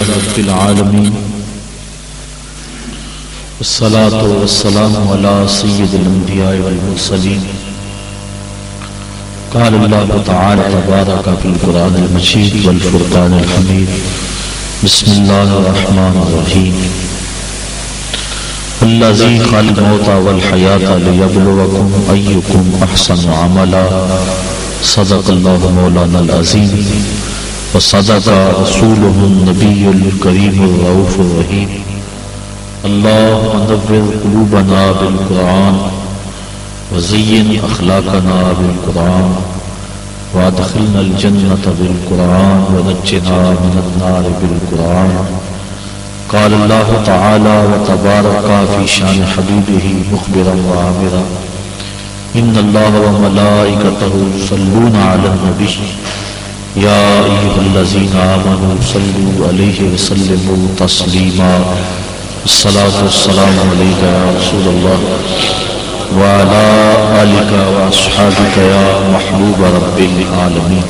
رب العالمين والصلاة والسلام على سيد الأنبياء والمرسلين. قال الله تعالى تبارك في القرآن المجيد والفرقان الحميد. بسم الله الرحمن الرحيم. الذي خلق الموت والحياة ليبلوكم أيكم أحسن عملا. صدق الله مولانا العظيم وصدق رسوله النبي الكريم الرؤوف الرحيم. اللهم نور قلوبنا بالقرآن وزين أخلاقنا بالقرآن وادخلنا الجنة بالقرآن ونجنا من النار بالقرآن. قال الله تعالى وتبارك في شان حبيبه مخبرا وعامرا إن الله وملائكته يصلون على النبي يا أيها الذين آمنوا صلوا عليه وسلموا تسليما. الصلاة والسلام عليك يا رسول الله وعلى آلك وأصحابك يا محبوب رب العالمين.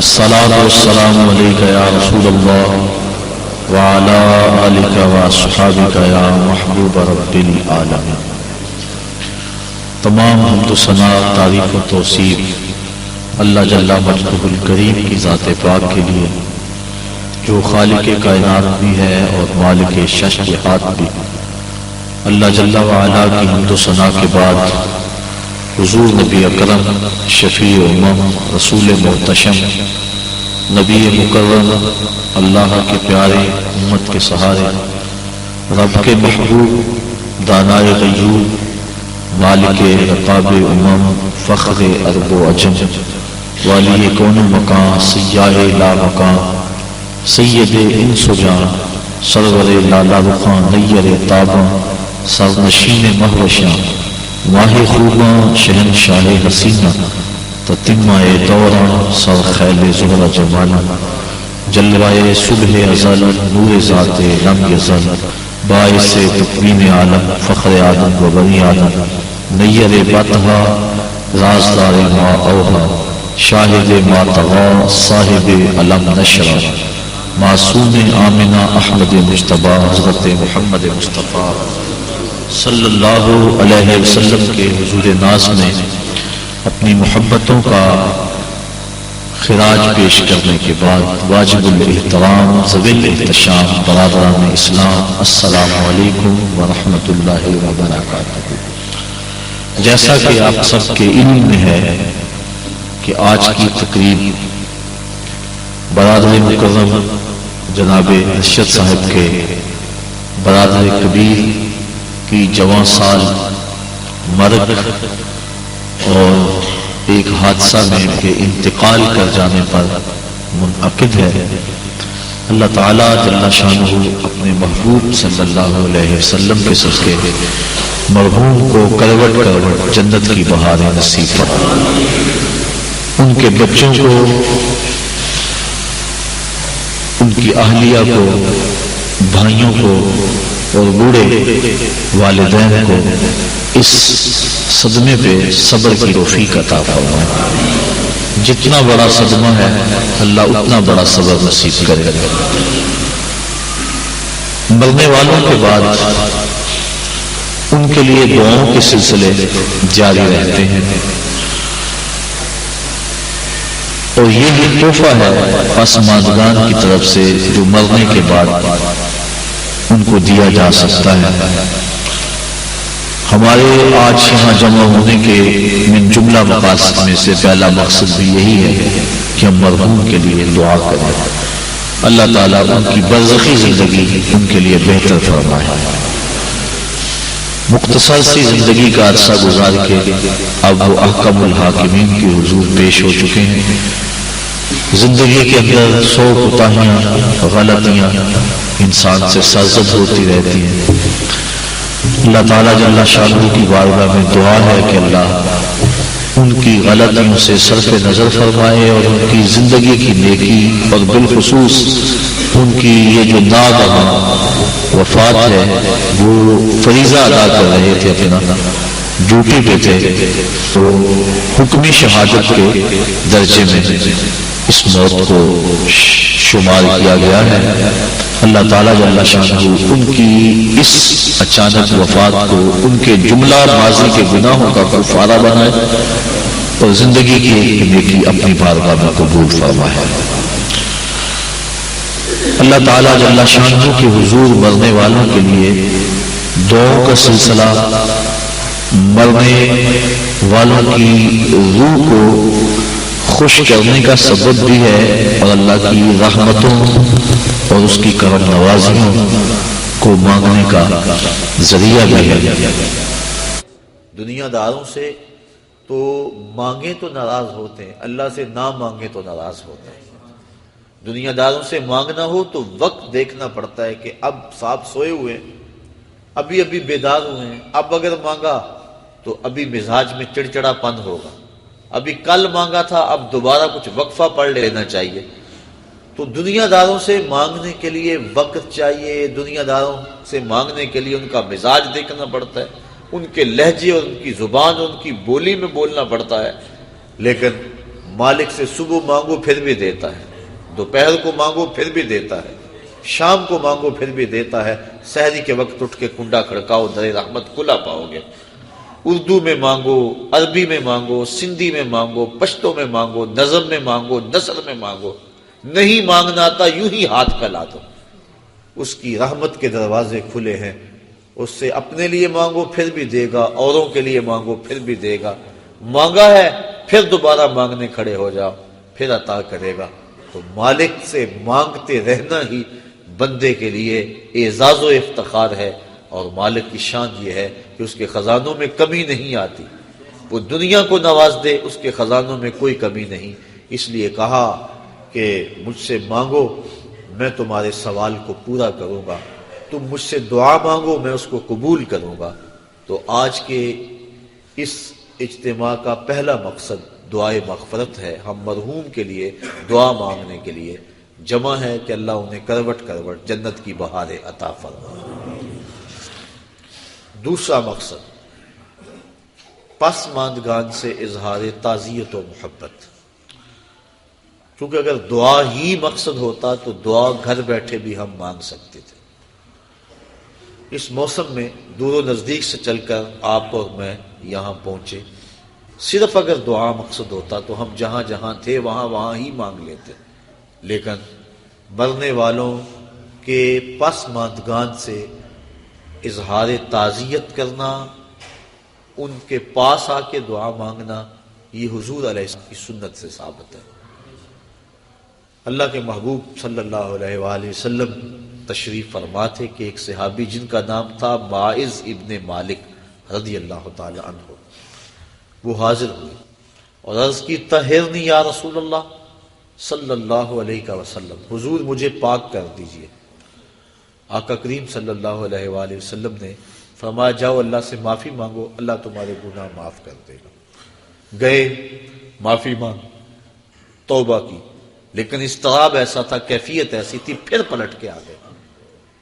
الصلاة والسلام عليك يا رسول الله وعلى آلك وأصحابك يا محبوب رب العالمين. تمام حمد و ثنا تعریف و توصیف اللہ جل مجدہ الکریم کی ذات پاک کے لیے جو خالق کائنات بھی ہے اور مالک ششحات بھی. اللہ جل وعلا کی حمد و ثنا کے بعد حضور نبی اکرم شفیع امم رسول محتشم نبی مکرم اللہ کے پیارے امت کے سہارے رب کے محبوب دانائے غیور مالک رقاب امم فخر عرب و عجم والی کون مکان سیاہ لا مکان سید انس و جان سرور لالا رخان نیر تاباں سرنشین مہوشاں ماہ خوباں شہنشاہ حسینہ تتمہ دوراں سر خیل زہرہ جمالا جلوائے صبح ازل نور ذات لم یزل باعث تقویم عالم فخر آدم و بنی آدم نیر باتہا رازدار ما اوہا شاہد ما تغا صاحب علم نشرہ معصوم آمنہ احمد مجتبی حضرت محمد مصطفیٰ صلی اللہ علیہ وسلم کے حضور ناز میں اپنی محبتوں کا خراج پیش کرنے کے بعد واجب الاحترام ذوی الاحتشام برادران اسلام السلام علیکم ورحمۃ اللہ وبرکاتہ. جیسا کہ آپ سب کے علم میں ہے کہ آج کی تقریب برادر مکرم جناب ارشد صاحب کے برادر کبیر کی جوان سال مرگ اور ایک حادثہ میں ان کے انتقال کر جانے پر منعقد ہے. اللہ تعالیٰ جل شانہ اپنے محبوب صلی اللہ علیہ وسلم کے صدقے مرحوم کو کروٹ کروٹ جنت کی بہاریں نصیب فرمائے. ان کے بچوں کو ان کی اہلیہ کو بھائیوں کو اور بوڑھے والدین کو اس صدمے پہ صبر کی توفیق عطا فرمائے. جتنا بڑا صدمہ ہے اللہ اتنا بڑا صبر نصیب کرے. مرنے والوں کے بعد ان کے لیے دعاؤں کے سلسلے جاری رہتے ہیں اور یہ بھی تحفہ ہے پسماندگان کی طرف سے جو مرنے کے بعد ان کو دیا جا سکتا ہے. ہمارے آج یہاں جمع ہونے کے من جملہ مقاصد میں سے پہلا مقصد بھی یہی ہے کہ ہم مرحوم کے لیے دعا کریں. اللہ تعالیٰ ان کی برزخی زندگی ان کے لیے بہتر فرمائے. مختصر سی زندگی کا عرصہ گزار کے اب وہ احکم الحاکمین کے حضور پیش ہو چکے ہیں. زندگی کے اندر 100 کوتاہیاں غلطیاں انسان سے سرزد ہوتی رہتی ہیں. اللہ تعالیٰ جل شانہ کی بارگاہ میں دعا ہے کہ اللہ ان کی غلطیوں سے صرف نظر فرمائے اور ان کی زندگی کی نیکی اور بالخصوص ان کی یہ جو ناگہاں وفات ہے وہ فریضہ ادا کر رہے تھے اپنا ڈیوٹی پہ تھے تو حکمی شہادت کے درجے میں اس موت کو شمار کیا گیا ہے۔ اللہ تعالیٰ جل شانہ ان کی اس اچانک وفات کو ان کے جملہ ماضی کے گناہوں کا کفارہ بنائے اور زندگی کی نیکی اپنی بارگاہ میں قبول فرمائے۔ اللہ تعالیٰ جل شانہ کے حضور مرنے والوں کے لیے دعاؤں کا سلسلہ مرنے والوں کی روح کو خوش کرنے کا سبب بھی ہے اور اللہ کی رحمتوں اور اس کی کرم نوازیوں کو مانگنے کا ذریعہ بھی ہے۔ دنیا داروں سے تو مانگے تو ناراض ہوتے ہیں، اللہ سے نہ مانگے تو ناراض ہوتے ہیں۔ دنیا داروں سے مانگنا ہو تو وقت دیکھنا پڑتا ہے کہ اب صاحب سوئے ہوئے ہیں، ابھی بیدار ہوئے ہیں، اب اگر مانگا تو ابھی مزاج میں چڑچڑا پن ہوگا، ابھی کل مانگا تھا اب دوبارہ کچھ وقفہ پڑھ لینا چاہیے۔ تو دنیا داروں سے مانگنے کے لیے وقت چاہیے، دنیا داروں سے مانگنے کے لیے ان کا مزاج دیکھنا پڑتا ہے، ان کے لہجے اور ان کی زبان اور ان کی بولی میں بولنا پڑتا ہے۔ لیکن مالک سے صبح مانگو پھر بھی دیتا ہے، دوپہر کو مانگو پھر بھی دیتا ہے، شام کو مانگو پھر بھی دیتا ہے، سحری کے وقت اٹھ کے کنڈا کھڑکاؤ در رحمت کھلا پاؤ گے۔ اردو میں مانگو، عربی میں مانگو، سندھی میں مانگو، پشتو میں مانگو، نظم میں مانگو، نثر میں مانگو، نہیں مانگنا آتا یوں ہی ہاتھ پھیلا دو، اس کی رحمت کے دروازے کھلے ہیں۔ اس سے اپنے لیے مانگو پھر بھی دے گا، اوروں کے لیے مانگو پھر بھی دے گا، مانگا ہے پھر دوبارہ مانگنے کھڑے ہو جاؤ پھر عطا کرے گا۔ تو مالک سے مانگتے رہنا ہی بندے کے لیے اعزاز و افتخار ہے، اور مالک کی شان یہ ہے کہ اس کے خزانوں میں کمی نہیں آتی، وہ دنیا کو نواز دے اس کے خزانوں میں کوئی کمی نہیں۔ اس لیے کہا کہ مجھ سے مانگو میں تمہارے سوال کو پورا کروں گا، تم مجھ سے دعا مانگو میں اس کو قبول کروں گا۔ تو آج کے اس اجتماع کا پہلا مقصد دعائے مغفرت ہے۔ ہم مرحوم کے لیے دعا مانگنے کے لیے جمع ہے کہ اللہ انہیں کروٹ کروٹ جنت کی بہاریں عطا فرمائے۔ دوسرا مقصد پسماندگان سے اظہار تعزیت و محبت، کیونکہ اگر دعا ہی مقصد ہوتا تو دعا گھر بیٹھے بھی ہم مانگ سکتے تھے۔ اس موسم میں دور و نزدیک سے چل کر آپ اور میں یہاں پہنچے، صرف اگر دعا مقصد ہوتا تو ہم جہاں جہاں تھے وہاں ہی مانگ لیتے، لیکن مرنے والوں کے پسماندگان سے اظہار تعزیت کرنا، ان کے پاس آ کے دعا مانگنا، یہ حضور علیہ السلام کی سنت سے ثابت ہے۔ اللہ کے محبوب صلی اللہ علیہ وآلہ وسلم تشریف فرما تھے کہ ایک صحابی جن کا نام تھا باعث ابن مالک رضی اللہ تعالی عنہ، وہ حاضر ہوئے اور عرض کی طہرنی یا رسول اللہ صلی اللہ علیہ وسلم، حضور مجھے پاک کر دیجئے۔ آقا کریم صلی اللہ علیہ وآلہ وسلم نے فرمایا جاؤ اللہ سے معافی مانگو، اللہ تمہارے گناہ معاف کر دے گا۔ گئے معافی مانگ، توبہ کی، لیکن اضطراب ایسا تھا، کیفیت ایسی تھی، پھر پلٹ کے آ گئے،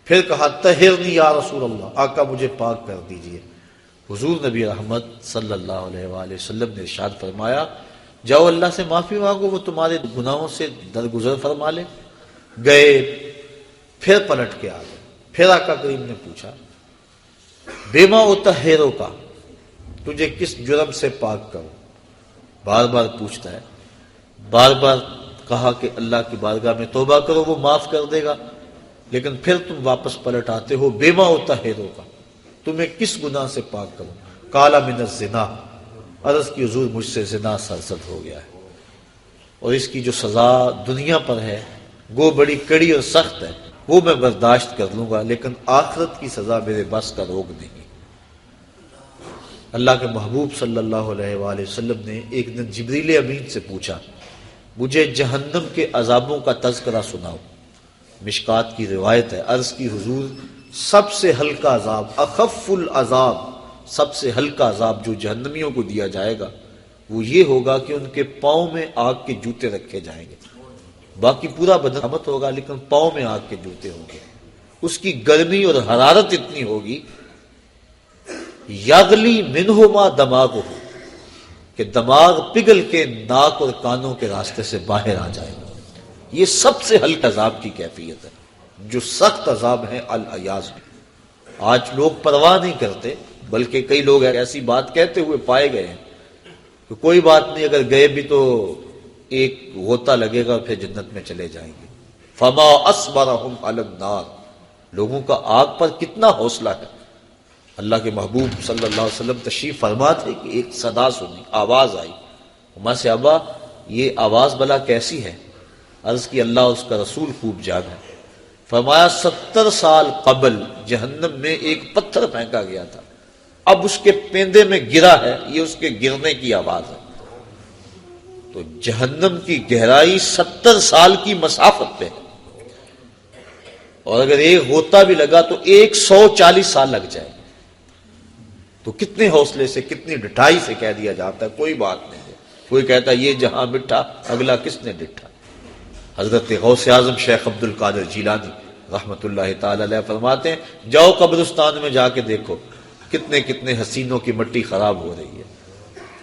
پھر کہا طہرنی یا رسول اللہ، آقا مجھے پاک کر دیجئے۔ حضور نبی رحمت صلی اللہ علیہ وآلہ وسلم نے ارشاد فرمایا جاؤ اللہ سے معافی مانگو، وہ تمہارے گناہوں سے درگزر فرما لے۔ گئے پھر پلٹ کے آ گئے، پھر آقا کریم نے پوچھا بیما اطہرو کا، تجھے کس جرم سے پاک کروں؟ بار بار پوچھتا ہے، بار بار کہا کہ اللہ کی بارگاہ میں توبہ کرو وہ معاف کر دے گا، لیکن پھر تم واپس پلٹ آتے ہو بیما اطہرو کا، تمہیں کس گناہ سے پاک کروں؟ قال من الزنا، عرض کی حضور مجھ سے زنا سرزد ہو گیا ہے، اور اس کی جو سزا دنیا پر ہے وہ بڑی کڑی اور سخت ہے، وہ میں برداشت کر لوں گا، لیکن آخرت کی سزا میرے بس کا روگ نہیں۔ اللہ کے محبوب صلی اللہ علیہ وآلہ وسلم نے ایک دن جبریل امین سے پوچھا مجھے جہنم کے عذابوں کا تذکرہ سناؤ۔ مشکات کی روایت ہے، عرض کی حضور سب سے ہلکا عذاب، اخف العذاب، سب سے ہلکا عذاب جو جہنمیوں کو دیا جائے گا وہ یہ ہوگا کہ ان کے پاؤں میں آگ کے جوتے رکھے جائیں گے، باقی پورا بدن سلامت ہوگا لیکن پاؤں میں آگ کے جوتے ہوں گے، اس کی گرمی اور حرارت اتنی ہوگی یغلی منہما دماغہ، کہ دماغ پگھل کے ناک اور کانوں کے راستے سے باہر آ جائے گا۔ یہ سب سے ہلکے عذاب کی کیفیت ہے۔ جو سخت عذاب ہے الیاذ باللہ، آج لوگ پرواہ نہیں کرتے، بلکہ کئی لوگ ایسی بات کہتے ہوئے پائے گئے ہیں کہ کوئی بات نہیں، اگر گئے بھی تو ایک غوطہ لگے گا پھر جنت میں چلے جائیں گے۔ فما اصبرهم علی النار، لوگوں کا آگ پر کتنا حوصلہ ہے۔ اللہ کے محبوب صلی اللہ علیہ وسلم تشریف فرما تھے کہ ایک صدا سنی، آواز آئی۔ عمر سے ابا یہ آواز بلا کیسی ہے؟ عرض کی اللہ اور اس کا رسول خوب جان ہے۔ فرمایا 70 سال قبل جہنم میں ایک پتھر پھینکا گیا تھا، اب اس کے پیندے میں گرا ہے، یہ اس کے گرنے کی آواز ہے۔ تو جہنم کی گہرائی 70 سال کی مسافت پہ ہے، اور اگر ایک غوطہ بھی لگا تو 140 سال لگ جائے۔ تو کتنے حوصلے سے، کتنی ڈٹائی سے کہہ دیا جاتا ہے کوئی بات نہیں ہے۔ کوئی کہتا ہے یہ جہاں مٹھا اگلا کس نے ڈٹھا۔ حضرت غوث اعظم شیخ عبد القادر جیلانی رحمت اللہ تعالی علیہ فرماتے ہیں جاؤ قبرستان میں جا کے دیکھو کتنے کتنے حسینوں کی مٹی خراب ہو رہی ہے،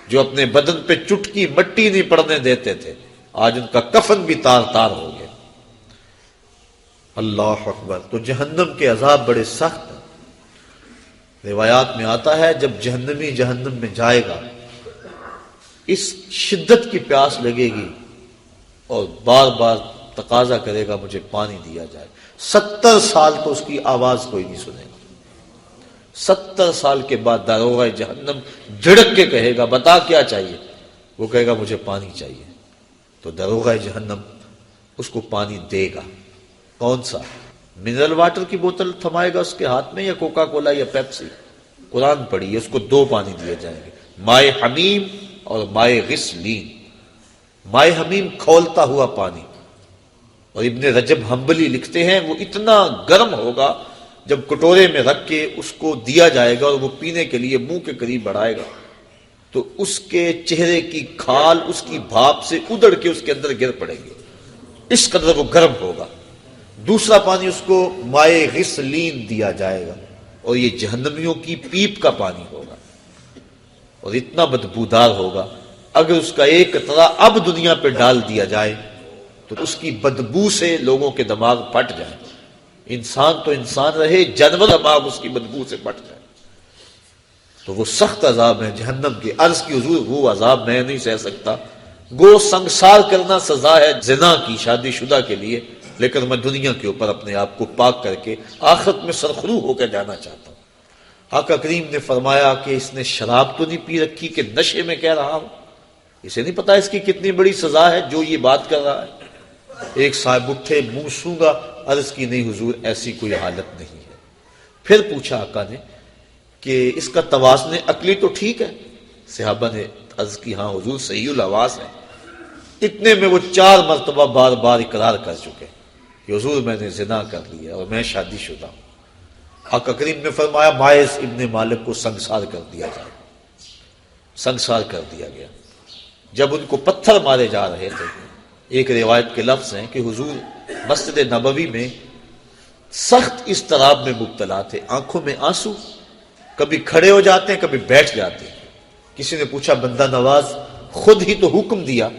جو اپنے بدن پہ چٹکی مٹی نہیں پڑنے دیتے تھے، آج ان کا کفن بھی تار تار ہو گیا۔ اللہ اکبر۔ تو جہنم کے عذاب بڑے سخت ہیں۔ روایات میں آتا ہے جب جہنمی جہنم میں جائے گا، اس شدت کی پیاس لگے گی اور بار بار تقاضا کرے گا مجھے پانی دیا جائے۔ 70 سال تو اس کی آواز کوئی نہیں سنے گا۔ 70 سال کے بعد داروغہ جہنم جھڑک کے کہے گا بتا کیا چاہیے؟ وہ کہے گا مجھے پانی چاہیے۔ تو داروغہ جہنم اس کو پانی دے گا۔ کون سا؟ منرل واٹر کی بوتل تھمائے گا اس کے ہاتھ میں، یا کوکا کولا یا پیپسی؟ قرآن پڑھی، اس کو 2 پانی دیے جائیں گے، مائے حمیم اور مائے غسلین۔ مائے حمیم کھولتا ہوا پانی، اور ابن رجب حنبلی لکھتے ہیں وہ اتنا گرم ہوگا جب کٹورے میں رکھ کے اس کو دیا جائے گا اور وہ پینے کے لیے منہ کے قریب بڑھائے گا تو اس کے چہرے کی کھال اس کی بھاپ سے ادڑ کے اس کے اندر گر پڑے گی، اس قدر وہ گرم ہوگا۔ دوسرا پانی اس کو مائے غسلین دیا جائے گا، اور یہ جہنمیوں کی پیپ کا پانی ہوگا، اور اتنا بدبودار ہوگا اگر اس کا ایک قطرہ اب دنیا پہ ڈال دیا جائے تو اس کی بدبو سے لوگوں کے دماغ پھٹ جائیں۔ انسان تو انسان رہے، جانور دماغ اس کی بدبو سے پھٹ جائے۔ تو وہ سخت عذاب ہے جہنم کے۔ عرض کی حضور وہ عذاب میں نہیں سہ سکتا، گو سنگسار کرنا سزا ہے زنا کی شادی شدہ کے لیے، لیکن میں دنیا کے اوپر اپنے آپ کو پاک کر کے آخرت میں سرخرو ہو کے جانا چاہتا ہوں۔ آقا کریم نے فرمایا کہ اس نے شراب تو نہیں پی رکھی کہ نشے میں کہہ رہا ہوں؟ اسے نہیں پتا اس کی کتنی بڑی سزا ہے جو یہ بات کر رہا ہے۔ ایک صاحب اٹھے، منہ سونگا، عرض کی نہیں حضور ایسی کوئی حالت نہیں ہے۔ پھر پوچھا آقا نے کہ اس کا توازن عقلی تو ٹھیک ہے؟ صحابہ نے عرض کی ہاں حضور صحیح الحواس ہے۔ اتنے میں وہ 4 مرتبہ بار بار اقرار کر چکے کہ حضور میں نے زنا کر لیا اور میں شادی شدہ ہوں۔ آقا کریم نے فرمایا مائز ابن مالک کو سنگسار کر دیا جائے۔ سنگسار کر دیا گیا۔ جب ان کو پتھر مارے جا رہے تھے، ایک روایت کے لفظ ہیں کہ حضور مسجد نبوی میں سخت اضطراب میں مبتلا تھے، آنکھوں میں آنسو، کبھی کھڑے ہو جاتے ہیں کبھی بیٹھ جاتے ہیں۔ کسی نے پوچھا بندہ نواز خود ہی تو حکم دیا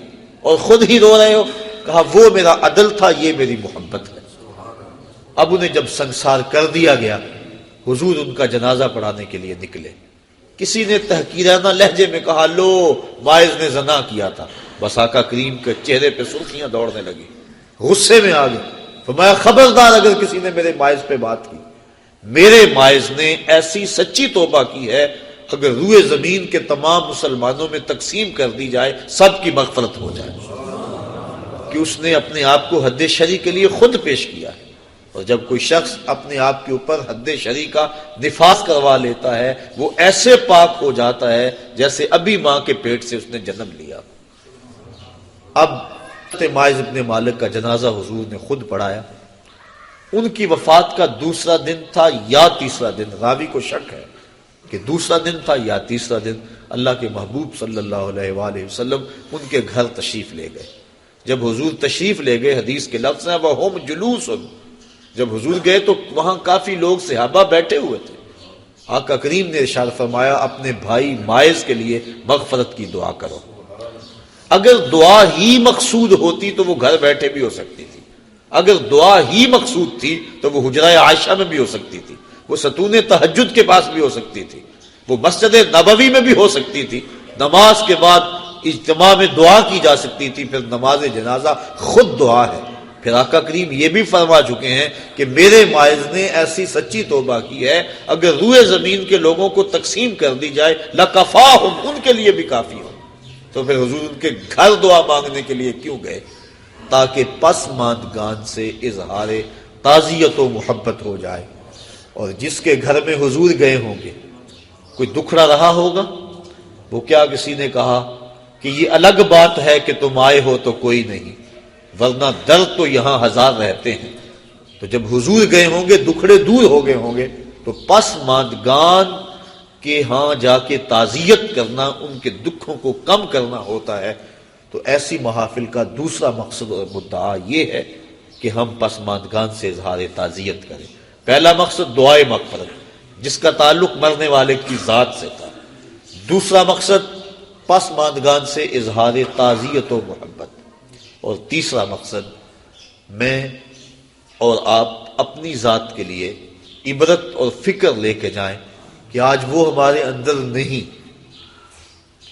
اور خود ہی رو رہے ہو؟ کہا وہ میرا عدل تھا، یہ میری محبت ہے۔ اب انہیں جب سنگسار کر دیا گیا، حضور ان کا جنازہ پڑھانے کے لیے نکلے۔ کسی نے تحقیرانہ لہجے میں کہا لو مائز نے زنا کیا تھا، بس آقا کریم کے چہرے پہ سرخیاں دوڑنے لگی، غصے میں آ گئے۔ فرمایا خبردار اگر کسی نے میرے مائز پہ بات کی، میرے مائز نے ایسی سچی توبہ کی ہے اگر روئے زمین کے تمام مسلمانوں میں تقسیم کر دی جائے سب کی مغفرت ہو جائے، کہ اس نے اپنے آپ کو حد شرع کے لیے خود پیش کیا ہے۔ اور جب کوئی شخص اپنے آپ کے اوپر حد شرع کا نفاذ کروا لیتا ہے وہ ایسے پاک ہو جاتا ہے جیسے ابھی ماں کے پیٹ سے اس نے جنم لیا۔ اب مائز ابن مالک کا جنازہ حضور نے خود پڑھایا۔ ان کی وفات کا دوسرا دن تھا یا تیسرا دن، راوی کو شک ہے کہ دوسرا دن تھا یا تیسرا دن۔ اللہ کے محبوب صلی اللہ علیہ وآلہ وسلم ان کے گھر تشریف لے گئے۔ جب حضور تشریف لے گئے، حدیث کے لفظ ہیں وَهُمْ جُلُوسٌ، جب حضور گئے تو وہاں کافی لوگ صحابہ بیٹھے ہوئے تھے۔ آقا کریم نے ارشاد فرمایا اپنے بھائی مائز کے لیے مغفرت کی دعا کرو. اگر دعا ہی مقصود ہوتی تو وہ گھر بیٹھے بھی ہو سکتی تھی. اگر دعا ہی مقصود تھی تو وہ حجرہ عائشہ میں بھی ہو سکتی تھی, وہ ستون تہجد کے پاس بھی ہو سکتی تھی, وہ مسجد نبوی میں بھی ہو سکتی تھی. نماز کے بعد اجتماع میں دعا کی جا سکتی تھی. پھر نماز جنازہ خود دعا ہے. پھر آقا کریم یہ بھی فرما چکے ہیں کہ میرے مائز نے ایسی سچی توبہ کی ہے, اگر روئے زمین کے لوگوں کو تقسیم کر دی جائے لکفاہم, ان کے لیے بھی کافی ہو. تو پھر حضور ان کے گھر دعا مانگنے کے لیے کیوں گئے؟ تاکہ پسماندگان سے اظہار تعزیت و محبت ہو جائے. اور جس کے گھر میں حضور گئے ہوں گے کوئی دکھڑا رہا ہوگا, وہ کیا کسی نے کہا کہ یہ الگ بات ہے کہ تم آئے ہو تو کوئی نہیں, ورنہ درد تو یہاں ہزار رہتے ہیں. تو جب حضور گئے ہوں گے دکھڑے دور ہو گئے ہوں گے تو پسماندگان کہ ہاں جا کے تعزیت کرنا, ان کے دکھوں کو کم کرنا ہوتا ہے. تو ایسی محافل کا دوسرا مقصد اور مدعا یہ ہے کہ ہم پسماندگان سے اظہار تعزیت کریں. پہلا مقصد دعائے مغفرت جس کا تعلق مرنے والے کی ذات سے تھا. دوسرا مقصد پسماندگان سے اظہار تعزیت و محبت. اور تیسرا مقصد میں اور آپ اپنی ذات کے لیے عبرت اور فکر لے کے جائیں کہ آج وہ ہمارے اندر نہیں,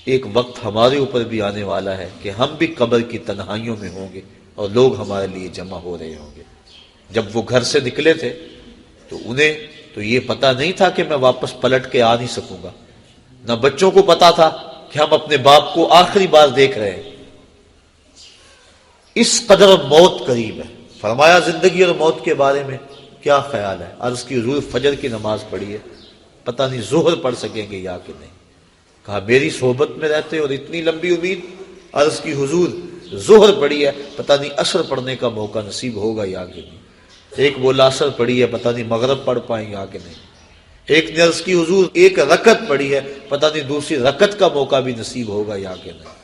ایک وقت ہمارے اوپر بھی آنے والا ہے کہ ہم بھی قبر کی تنہائیوں میں ہوں گے اور لوگ ہمارے لیے جمع ہو رہے ہوں گے. جب وہ گھر سے نکلے تھے تو انہیں تو یہ پتا نہیں تھا کہ میں واپس پلٹ کے آ نہیں سکوں گا, نہ بچوں کو پتا تھا کہ ہم اپنے باپ کو آخری بار دیکھ رہے ہیں. اس قدر موت قریب ہے. فرمایا زندگی اور موت کے بارے میں کیا خیال ہے؟ عرض کی حضور فجر کی نماز پڑھی ہے, پتہ نہیں ظہر پڑھ سکیں گے یا کہ نہیں. کہا میری صحبت میں رہتے اور اتنی لمبی امید. عرض کی حضور ظہر پڑھی ہے, پتہ نہیں عصر پڑھنے کا موقع نصیب ہوگا یا کہ نہیں. ایک بولا عصر پڑھی ہے, پتہ نہیں مغرب پڑھ پائیں یا کہ نہیں. ایک نے عرض کی حضور ایک رکعت پڑھی ہے, پتہ نہیں دوسری رکعت کا موقع بھی نصیب ہوگا یا کہ نہیں.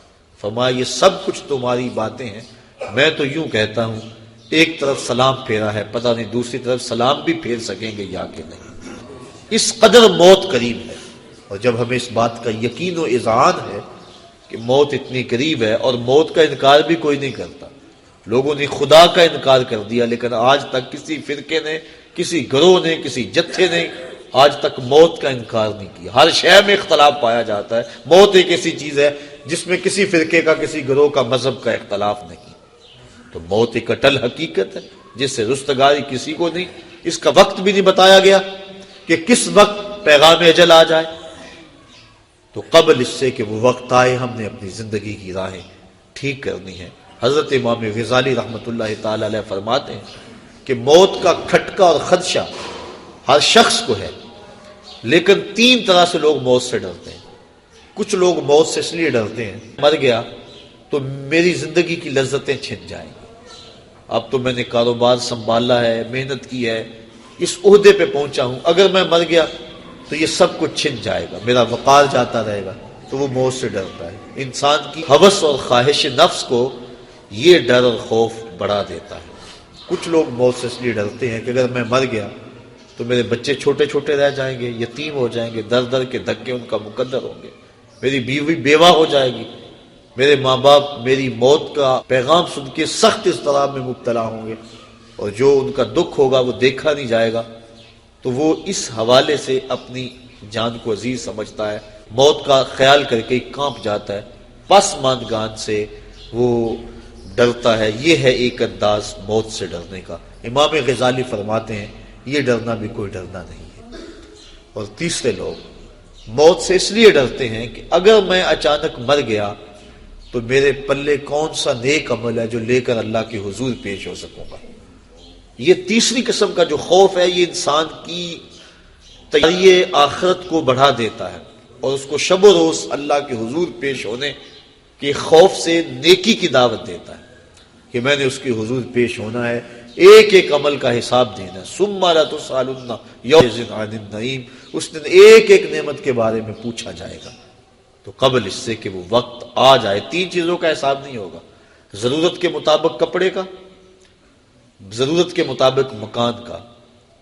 فرمایا یہ سب کچھ تمہاری باتیں ہیں, میں تو یوں کہتا ہوں ایک طرف سلام پھیرا ہے, پتہ نہیں دوسری طرف سلام بھی پھیر سکیں گے یا کہ نہیں. اس قدر موت قریب ہے. اور جب ہمیں اس بات کا یقین و اذعان ہے کہ موت اتنی قریب ہے, اور موت کا انکار بھی کوئی نہیں کرتا. لوگوں نے خدا کا انکار کر دیا, لیکن آج تک کسی فرقے نے, کسی گروہ نے, کسی جتھے نے آج تک موت کا انکار نہیں کیا. ہر شے میں اختلاف پایا جاتا ہے. موت ایک ایسی چیز ہے جس میں کسی فرقے کا, کسی گروہ کا, مذہب کا اختلاف نہیں. تو موت ایک اٹل حقیقت ہے جس سے رستگاری کسی کو نہیں. اس کا وقت بھی نہیں بتایا گیا کہ کس وقت پیغام اجل آ جائے. تو قبل اس سے کہ وہ وقت آئے ہم نے اپنی زندگی کی راہیں ٹھیک کرنی ہے. حضرت امام غزالی رحمۃ اللہ تعالی علیہ فرماتے ہیں کہ موت کا کھٹکا اور خدشہ ہر شخص کو ہے, لیکن تین طرح سے لوگ موت سے ڈرتے ہیں. کچھ لوگ موت سے اس لیے ڈرتے ہیں مر گیا تو میری زندگی کی لذتیں چھن جائیں گی. اب تو میں نے کاروبار سنبھالا ہے, محنت کی ہے, اس عہدے پہ پہنچا ہوں, اگر میں مر گیا تو یہ سب کچھ چھن جائے گا, میرا وقار جاتا رہے گا. تو وہ موت سے ڈرتا ہے. انسان کی ہوس اور خواہش نفس کو یہ ڈر اور خوف بڑھا دیتا ہے. کچھ لوگ موت سے اس لیے ڈرتے ہیں کہ اگر میں مر گیا تو میرے بچے چھوٹے چھوٹے رہ جائیں گے, یتیم ہو جائیں گے, در در کے دھکے ان کا مقدر ہوں گے, میری بیوی بیوہ ہو جائے گی, میرے ماں باپ میری موت کا پیغام سن کے سخت اضطراب میں مبتلا ہوں گے, اور جو ان کا دکھ ہوگا وہ دیکھا نہیں جائے گا. تو وہ اس حوالے سے اپنی جان کو عزیز سمجھتا ہے, موت کا خیال کر کے کانپ جاتا ہے, پسماندگان سے وہ ڈرتا ہے. یہ ہے ایک انداز موت سے ڈرنے کا. امام غزالی فرماتے ہیں یہ ڈرنا بھی کوئی ڈرنا نہیں ہے. اور تیسرے لوگ موت سے اس لیے ڈرتے ہیں کہ اگر میں اچانک مر گیا تو میرے پلے کون سا نیک عمل ہے جو لے کر اللہ کے حضور پیش ہو سکوں گا. یہ تیسری قسم کا جو خوف ہے یہ انسان کی تیاری آخرت کو بڑھا دیتا ہے, اور اس کو شب و روز اللہ کے حضور پیش ہونے کے خوف سے نیکی کی دعوت دیتا ہے کہ میں نے اس کے حضور پیش ہونا ہے, ایک ایک عمل کا حساب دینا ہے. ثم لتسألن یومئذ عن النعیم, اس دن ایک ایک نعمت کے بارے میں پوچھا جائے گا. تو قبل اس سے کہ وہ وقت آ جائے تین چیزوں کا حساب نہیں ہوگا. ضرورت کے مطابق کپڑے کا, ضرورت کے مطابق مکان کا,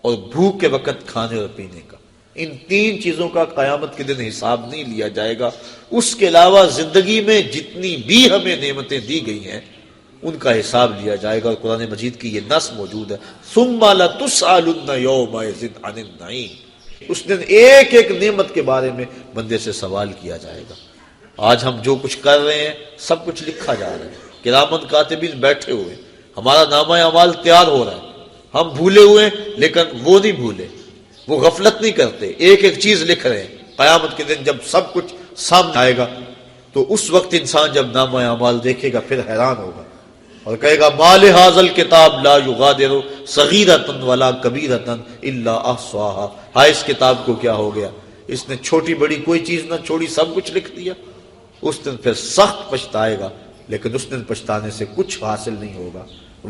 اور بھوک کے وقت کھانے اور پینے کا. ان 3 چیزوں کا قیامت کے دن حساب نہیں لیا جائے گا۔ اس کے علاوہ زندگی میں جتنی بھی ہمیں نعمتیں دی گئی ہیں ان کا حساب لیا جائے گا، اور قرآن مجید کی یہ نص موجود ہے، ثم لتسألن یومئذ عن النعیم۔ اس دن ایک ایک نعمت کے بارے میں بندے سے سوال کیا جائے گا۔ آج ہم جو کچھ کر رہے ہیں سب کچھ لکھا جا رہا ہے، کرامن کاتبین بیٹھے ہوئے، ہمارا نامہ اعمال تیار ہو رہا ہے، ہم بھولے ہوئے لیکن وہ نہیں بھولے، وہ غفلت نہیں کرتے، ایک ایک چیز لکھ رہے ہیں۔ قیامت کے دن جب سب کچھ سامنے آئے گا تو اس وقت انسان جب نامہ اعمال دیکھے گا پھر حیران ہوگا اور کہے گا ما لہذا الکتاب لا یغادر صغیرۃ ولا کبیرۃ الا احصاها، ہائے اس کتاب کو کیا ہو گیا، اس نے چھوٹی بڑی کوئی چیز نہ چھوڑی، سب کچھ لکھ دیا۔ اس دن پھر سخت پچھتائے گا، لیکن اس دن پچھتانے سے کچھ حاصل نہیں ہوگا۔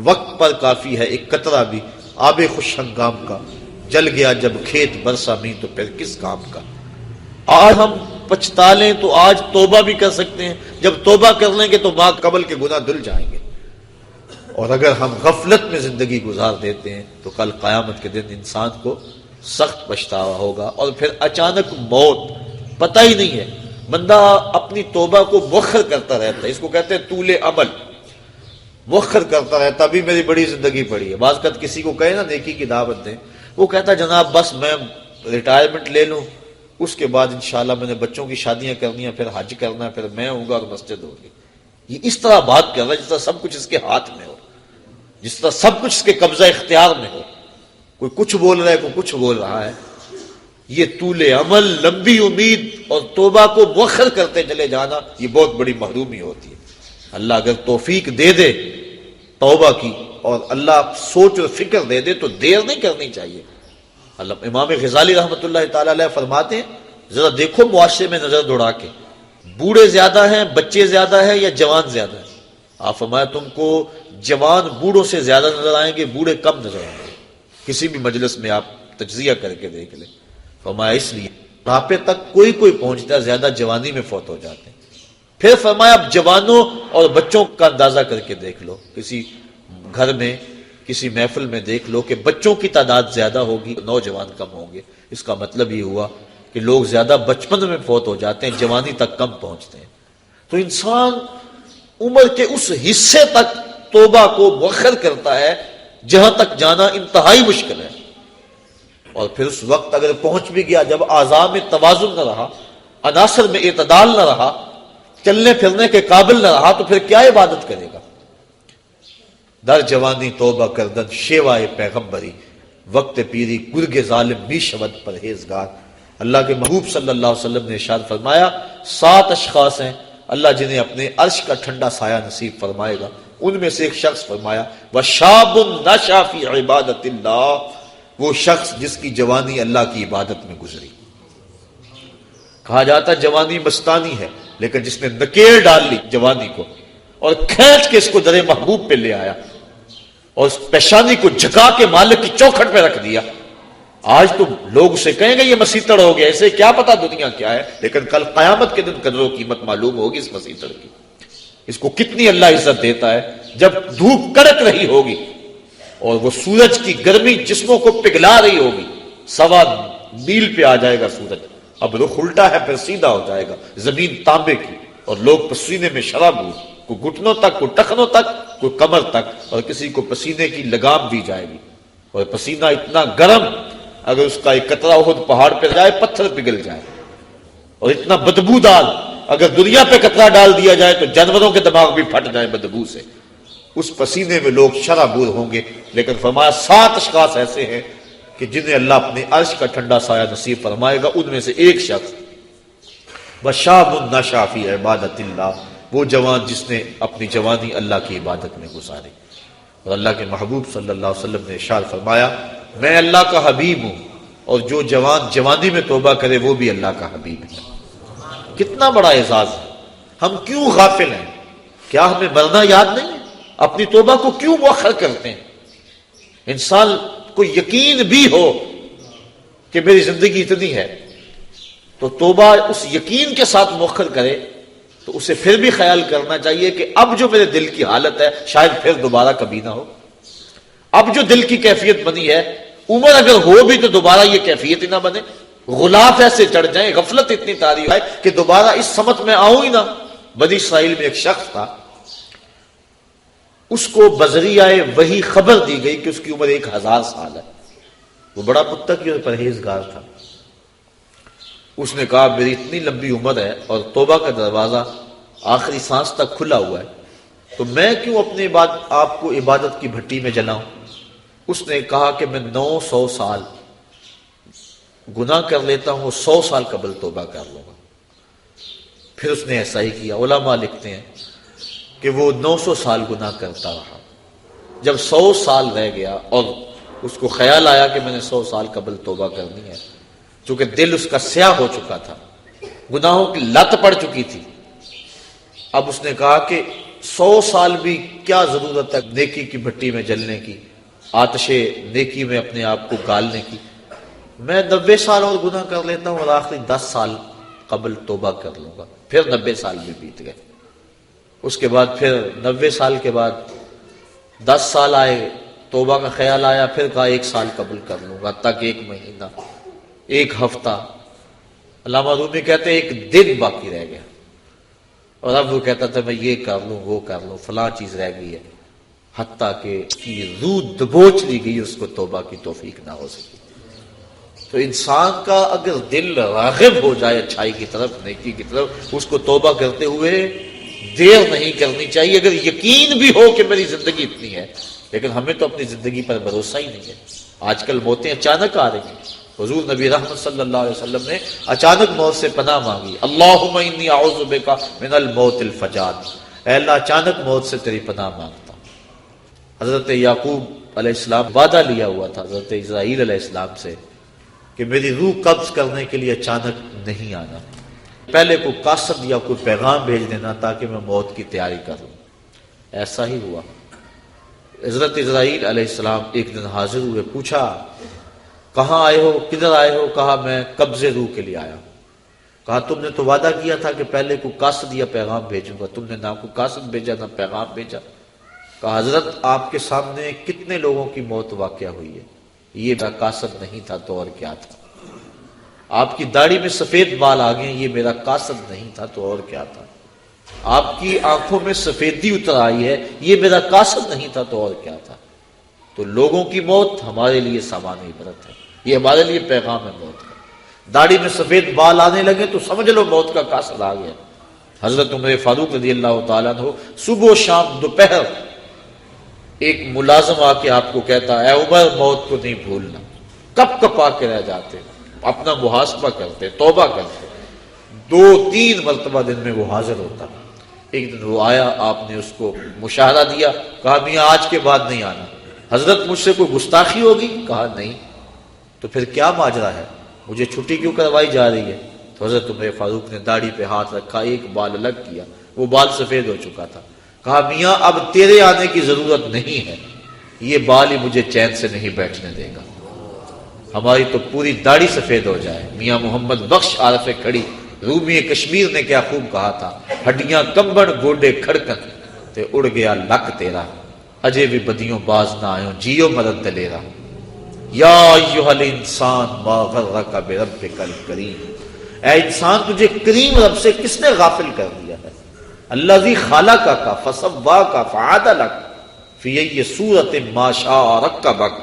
وقت پر کافی ہے ایک قطرہ بھی آب خوش ہنگام کا، جل گیا جب کھیت برسا میں تو پھر کس کام کا۔ آج ہم پچھتا لیں تو آج توبہ بھی کر سکتے ہیں، جب توبہ کر لیں گے تو ماں قبل کے گناہ دھل جائیں گے، اور اگر ہم غفلت میں زندگی گزار دیتے ہیں تو کل قیامت کے دن انسان کو سخت پچھتاوا ہوگا، اور پھر اچانک موت، پتہ ہی نہیں ہے، بندہ اپنی توبہ کو مؤخر کرتا رہتا ہے، اس کو کہتے ہیں طول عمل، مؤخر کرتا رہتا، ابھی میری بڑی زندگی پڑی ہے۔ بعض وقت کسی کو کہے نا نیکی کی دعوت دیں، وہ کہتا جناب بس میں ریٹائرمنٹ لے لوں، اس کے بعد انشاءاللہ میں نے بچوں کی شادیاں کرنی ہیں، پھر حج کرنا ہے، پھر میں ہوں گا اور مسجد ہوگی۔ یہ اس طرح بات کر رہا ہے جس طرح سب کچھ اس کے ہاتھ میں ہو، جس طرح سب کچھ اس کے قبضہ اختیار میں ہو، کوئی کچھ بول رہا ہے، کوئی کچھ بول رہا ہے۔ یہ طول عمل، لمبی امید اور توبہ کو مؤخر کرتے چلے جانا، یہ بہت بڑی محرومی ہوتی ہے۔ اللہ اگر توفیق دے دے توبہ کی اور اللہ سوچ اور فکر دے دے تو دیر نہیں کرنی چاہیے۔ اللہ امام غزالی رحمۃ اللہ تعالی علیہ فرماتے ہیں ذرا دیکھو معاشرے میں نظر دوڑا کے، بوڑھے زیادہ ہیں، بچے زیادہ ہیں یا جوان زیادہ ہیں؟ آپ فرمایا تم کو جوان بوڑھوں سے زیادہ نظر آئیں گے، بوڑھے کم نظر آئیں گے۔ کسی بھی مجلس میں آپ تجزیہ کر کے دیکھ لیں۔ فرمایا اس لیے بڑھاپے تک کوئی پہنچتا ہے، زیادہ جوانی میں فوت ہو جاتے ہیں۔ پھر فرمایا اب جوانوں اور بچوں کا اندازہ کر کے دیکھ لو، کسی گھر میں کسی محفل میں دیکھ لو کہ بچوں کی تعداد زیادہ ہوگی، نوجوان کم ہوں گے۔ اس کا مطلب یہ ہوا کہ لوگ زیادہ بچپن میں فوت ہو جاتے ہیں، جوانی تک کم پہنچتے ہیں۔ تو انسان عمر کے اس حصے تک توبہ کو مؤخر کرتا ہے جہاں تک جانا انتہائی مشکل ہے، اور پھر اس وقت اگر پہنچ بھی گیا جب اعضاء میں توازن نہ رہا، عناصر میں اعتدال نہ رہا، چلنے پھرنے کے قابل نہ رہا، تو پھر کیا عبادت کرے گا؟ در جوانی توبہ کردن شیوائے پیغمبری، وقت پیری گرگ ظالم بھی شود پرہیزگار۔ اللہ کے محبوب صلی اللہ علیہ وسلم نے ارشاد فرمایا 7 اشخاص ہیں اللہ جنہیں اپنے عرش کا ٹھنڈا سایہ نصیب فرمائے گا۔ ان میں سے ایک شخص فرمایا وَشَابٌ نَشَأَ فِي عِبَادَةِ اللَّهِ، وہ شخص جس کی جوانی اللہ کی عبادت میں گزری۔ کہا جاتا جوانی مستانی ہے، لیکن جس نے نکیل ڈال لی جوانی کو اور کھینچ کے اس کو در محبوب پہ لے آیا اور اس پیشانی کو جھکا کے مالک کی چوکھٹ پہ رکھ دیا، آج تو لوگ اسے کہیں گے یہ مسیطڑ ہو گیا، اسے کیا پتا دنیا کیا ہے، لیکن کل قیامت کے دن قدر و قیمت معلوم ہوگی اس مسیطڑ کی، اس کو کتنی اللہ عزت دیتا ہے۔ جب دھوپ کڑک رہی ہوگی اور وہ سورج کی گرمی جسموں کو پگھلا رہی ہوگی، 1.25 میل پہ آ جائے گا سورج، اب رخ الٹا ہے پھر سیدھا ہو جائے گا، زمین تانبے کی، اور لوگ پسینے میں شراب ہو، کوئی گھٹنوں تک، کوئی ٹخنوں تک، کوئی کمر تک، اور کسی کو پسینے کی لگام دی جائے گی، اور پسینہ اتنا گرم اگر اس کا ایک قطرہ احد پہاڑ پہ جائے پتھر پگھل جائے، اور اتنا بدبودار اگر دنیا پہ قطرہ ڈال دیا جائے تو جانوروں کے دماغ بھی پھٹ جائیں بدبو سے۔ اس پسینے میں لوگ شرابور ہوں گے، لیکن فرمایا 7 اشخاص ایسے ہیں کہ جنہیں اللہ اپنے عرش کا ٹھنڈا سایہ نصیب فرمائے گا۔ ان میں سے ایک شخص وَشَابٌ نَشَأَ فِي عِبَادَةِ اللَّهِ، وہ جوان جس نے اپنی جوانی اللہ کی عبادت میں گزاری۔ اور اللہ کے محبوب صلی اللہ علیہ وسلم نے ارشاد فرمایا میں اللہ کا حبیب ہوں، اور جو جوان جوانی میں توبہ کرے وہ بھی اللہ کا حبیب ہے۔ کتنا بڑا اعزاز ہے، ہم کیوں غافل ہیں؟ کیا ہمیں مرنا یاد نہیں ہے؟ اپنی توبہ کو کیوں مؤخر کرتے ہیں؟ انسان کو یقین بھی ہو کہ میری زندگی اتنی ہے تو توبہ اس یقین کے ساتھ مؤخر کرے، تو اسے پھر بھی خیال کرنا چاہیے کہ اب جو میرے دل کی حالت ہے شاید پھر دوبارہ کبھی نہ ہو۔ اب جو دل کی کیفیت بنی ہے، عمر اگر ہو بھی تو دوبارہ یہ کیفیت ہی نہ بنے۔ غلاف ایسے چڑھ جائیں، غفلت اتنی طاری ہے کہ دوبارہ اس سمت میں آؤں ہی نہ۔ بنی اسرائیل میں ایک شخص تھا، اس کو بذریعہ وحی خبر دی گئی کہ اس کی عمر 1000 سال ہے۔ وہ بڑا متقی اور پرہیزگار تھا۔ اس نے کہا میری اتنی لمبی عمر ہے اور توبہ کا دروازہ آخری سانس تک کھلا ہوا ہے، تو میں کیوں اپنے آپ کو عبادت کی بھٹی میں جلاؤں؟ اس نے کہا کہ میں 900 سال گناہ کر لیتا ہوں، 100 سال قبل توبہ کر لوں گا۔ پھر اس نے ایسا ہی کیا۔ علماء لکھتے ہیں کہ وہ 900 سال گناہ کرتا رہا۔ جب 100 سال رہ گیا اور اس کو خیال آیا کہ میں نے 100 سال قبل توبہ کرنی ہے، چونکہ دل اس کا سیاہ ہو چکا تھا، گناہوں کی لت پڑ چکی تھی، اب اس نے کہا کہ 100 سال بھی کیا ضرورت ہے نیکی کی بھٹی میں جلنے کی، آتش نیکی میں اپنے آپ کو گالنے کی، میں 90 سال اور گناہ کر لیتا ہوں اور آخری 10 سال قبل توبہ کر لوں گا۔ پھر 90 سال بھی بیت گئے۔ اس کے بعد پھر 90 سال کے بعد 10 سال آئے، توبہ کا خیال آیا، پھر کہا 1 سال قبل کر لوں گا، تک 1 مہینہ، 1 ہفتہ، علامہ رومی کہتے ہیں 1 دن باقی رہ گیا، اور اب وہ کہتا تھا میں یہ کر لوں، وہ کر لوں، فلاں چیز رہ گئی ہے، حتیٰ کہ روح دبوچ لی گئی، اس کو توبہ کی توفیق نہ ہو سکی۔ تو انسان کا اگر دل راغب ہو جائے اچھائی کی طرف، نیکی کی طرف، اس کو توبہ کرتے ہوئے دیر نہیں کرنی چاہیے، اگر یقین بھی ہو کہ میری زندگی اتنی ہے۔ لیکن ہمیں تو اپنی زندگی پر بھروسہ ہی نہیں ہے۔ آج کل موتیں اچانک آ رہی ہیں۔ حضور نبی رحمت صلی اللہ علیہ وسلم نے اچانک موت سے پناہ مانگی، اللہم انی اعوذ بک من الموت الفجاۃ، اے اللہ اچانک موت سے تیری پناہ مانگتا ہوں۔ حضرت یعقوب علیہ السلام وعدہ لیا ہوا تھا حضرت اسرائیل علیہ السلام سے کہ میری روح قبض کرنے کے لیے اچانک نہیں آنا، پہلے کوئی قاصد یا کوئی پیغام بھیج دینا تاکہ میں موت کی تیاری کروں۔ ایسا ہی ہوا۔ حضرت اسرائیل علیہ السلام ایک دن حاضر ہوئے، پوچھا کہاں آئے ہو، کدھر آئے ہو؟ کہا میں قبض روح کے لیے آیا۔ کہا تم نے تو وعدہ کیا تھا کہ پہلے کوئی قاصد یا پیغام بھیجوں گا، تم نے نہ کوئی قاصد بھیجا نہ پیغام بھیجا۔ کہا حضرت آپ کے سامنے کتنے لوگوں کی موت واقع ہوئی ہے، یہ میرا قاصد نہیں تھا تو اور کیا تھا۔ آپ کی داڑھی میں سفید بال آ گئے، یہ میرا قاصد نہیں تھا تو اور کیا تھا۔ آپ کی آنکھوں میں سفیدی اتر آئی ہے، یہ میرا قاصد نہیں تھا تو اور کیا تھا۔ تو لوگوں کی موت ہمارے لیے سامان عبرت ہے، یہ ہمارے لیے پیغام ہے موت کا۔ داڑھی میں سفید بال آنے لگے تو سمجھ لو موت کا قاصد آ گیا۔ حضرت عمر فاروق رضی اللہ تعالیٰ عنہ صبح و شام دوپہر ایک ملازم آ کے آپ کو کہتا اے عمر موت کو نہیں بھولنا، کپ کپا کے رہ جاتے، اپنا محاسبہ کرتے، توبہ کرتے۔ 2-3 مرتبہ دن میں وہ حاضر ہوتا۔ ایک دن وہ آیا، آپ نے اس کو مشاہدہ دیا، کہا میاں آج کے بعد نہیں آنا۔ حضرت مجھ سے کوئی گستاخی ہوگی؟ کہا نہیں۔ تو پھر کیا ماجرا ہے، مجھے چھٹی کیوں کروائی جا رہی ہے؟ تو حضرت عمر فاروق نے داڑھی پہ ہاتھ رکھا، ایک بال الگ کیا، وہ بال سفید ہو چکا تھا۔ کہا میاں اب تیرے آنے کی ضرورت نہیں ہے، یہ بال ہی مجھے چین سے نہیں بیٹھنے دے گا، ہماری تو پوری داڑھی سفید ہو جائے۔ میاں محمد بخش عارف کھڑی رومی کشمیر نے کیا خوب کہا تھا، ہڈیاں کمبن گوڈے کھڑکن تے اڑ گیا لک تیرا، اجے بھی بدیوں باز نہ آئیں جیو مدد دلیرا، یا ایھا الانسان ما غرک بربک الکریم، اے انسان تجھے کریم رب سے کس نے غافل کر دیا ہے؟ الذی خلقک فسواک فعدلک فی ای صورت ما شاء رکبک،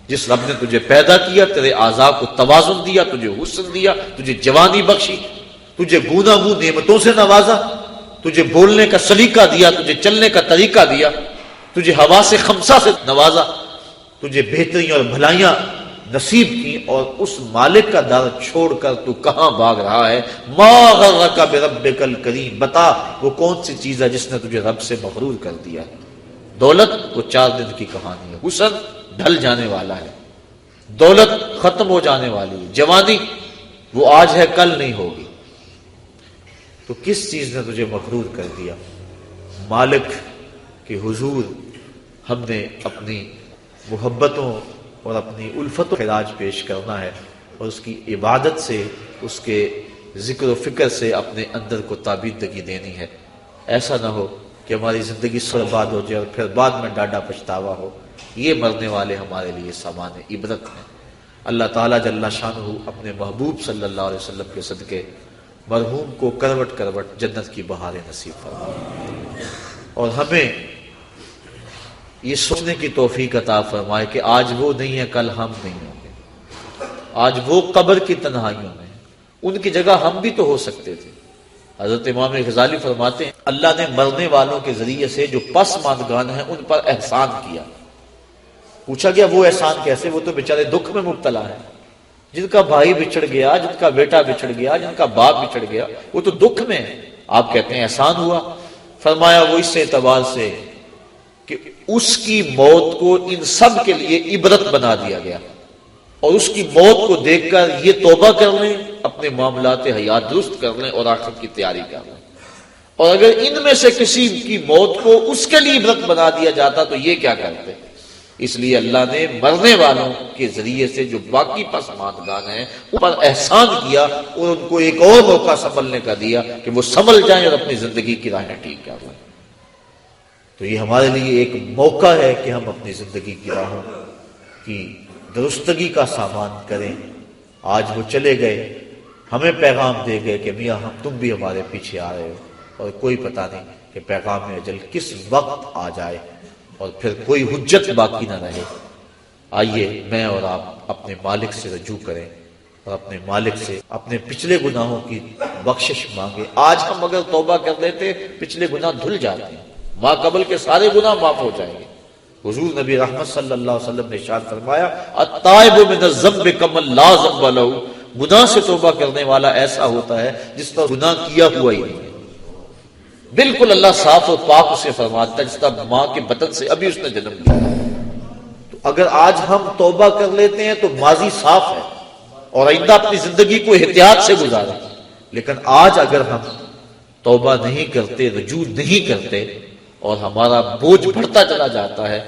جس رب نے تجھے پیدا کیا، تیرے اعضاء کو توازن دیا، تجھے حسن دیا، تجھے جوانی بخشی، تجھے گوناگوں نعمتوں سے نوازا، تجھے بولنے کا سلیقہ دیا، تجھے چلنے کا طریقہ دیا، تجھے حواس خمسہ سے نوازا، تجھے بہتریاں اور بھلائیاں نصیب کی، اور اس مالک کا در چھوڑ کر تو کہاں بھاگ رہا ہے؟ ما غرک بربک الکریم، بتا وہ کون سی چیز ہے جس نے تجھے رب سے مغرور کر دیا ہے؟ دولت وہ 4 دن کی کہانی ہے، حسن ڈھل جانے والا ہے، دولت ختم ہو جانے والی ہے، جوانی وہ آج ہے کل نہیں ہوگی۔ تو کس چیز نے تجھے مغرور کر دیا؟ مالک کے حضور ہم نے اپنی محبتوں اور اپنی الفت و خراج پیش کرنا ہے، اور اس کی عبادت سے، اس کے ذکر و فکر سے اپنے اندر کو تابیدگی دینی ہے۔ ایسا نہ ہو کہ ہماری زندگی برباد ہو جائے اور پھر بعد میں ڈاڈا پچھتاوا ہو۔ یہ مرنے والے ہمارے لیے سامان عبرت ہیں۔ اللہ تعالیٰ جل شانہ اپنے محبوب صلی اللہ علیہ وسلم کے صدقے مرحوم کو کروٹ کروٹ جنت کی بہاریں نصیب فرمائے، اور ہمیں یہ سوچنے کی توفیق عطا فرمائے کہ آج وہ نہیں ہے کل ہم نہیں ہوں گے، آج وہ قبر کی تنہائیوں میں ان کی جگہ ہم بھی تو ہو سکتے تھے۔ حضرت امام غزالی فرماتے ہیں اللہ نے مرنے والوں کے ذریعے سے جو پسماندگان ہیں ان پر احسان کیا۔ پوچھا گیا وہ احسان کیسے؟ وہ تو بیچارے دکھ میں مبتلا ہیں، جن کا بھائی بچھڑ گیا، جن کا بیٹا بچھڑ گیا، جن کا باپ بچھڑ گیا، وہ تو دکھ میں ہے۔ آپ کہتے ہیں احسان ہوا؟ فرمایا وہ اس اعتبار سے کہ اس کی موت کو ان سب کے لیے عبرت بنا دیا گیا، اور اس کی موت کو دیکھ کر یہ توبہ کر لیں، اپنے معاملات حیات درست کر لیں اور آخرت کی تیاری کر لیں۔ اور اگر ان میں سے کسی کی موت کو اس کے لیے عبرت بنا دیا جاتا تو یہ کیا کرتے؟ اس لیے اللہ نے مرنے والوں کے ذریعے سے جو باقی پسماندگان ہیں ان پر احسان کیا، اور ان کو ایک اور موقع سنبھلنے کا دیا کہ وہ سنبھل جائیں اور اپنی زندگی کی راہیں ٹھیک کر لیں۔ تو یہ ہمارے لیے ایک موقع ہے کہ ہم اپنی زندگی کی راہوں کی درستگی کا سامان کریں۔ آج وہ چلے گئے، ہمیں پیغام دے گئے کہ میاں تم بھی ہمارے پیچھے آ رہے ہو، اور کوئی پتہ نہیں کہ پیغام اجل کس وقت آ جائے اور پھر کوئی حجت باقی نہ رہے۔ آئیے میں اور آپ اپنے مالک سے رجوع کریں اور اپنے مالک سے اپنے پچھلے گناہوں کی بخشش مانگے۔ آج ہم اگر توبہ کر لیتے پچھلے گناہ دھل جاتے ہیں، ماں قبل کے سارے گناہ معاف ہو جائیں گے۔ حضور نبی رحمت صلی اللہ علیہ وسلم نے ارشاد فرمایا التائب من الذنب کمن لا ذنب لہ، گناہ سے توبہ کرنے والا ایسا ہوتا ہے جس پر گناہ کیا ہوا ہی نہیں ہے۔ بالکل اللہ صاف اور پاک اسے فرماتا ہے جس طرح ماں کے بطن سے ابھی اس نے جنم لیا۔ تو اگر آج ہم توبہ کر لیتے ہیں تو ماضی صاف ہے، اور آئندہ اپنی زندگی کو احتیاط سے گزاریں۔ لیکن آج اگر ہم توبہ نہیں کرتے، رجوع نہیں کرتے، اور ہمارا بوجھ بڑھتا چلا جاتا ہے،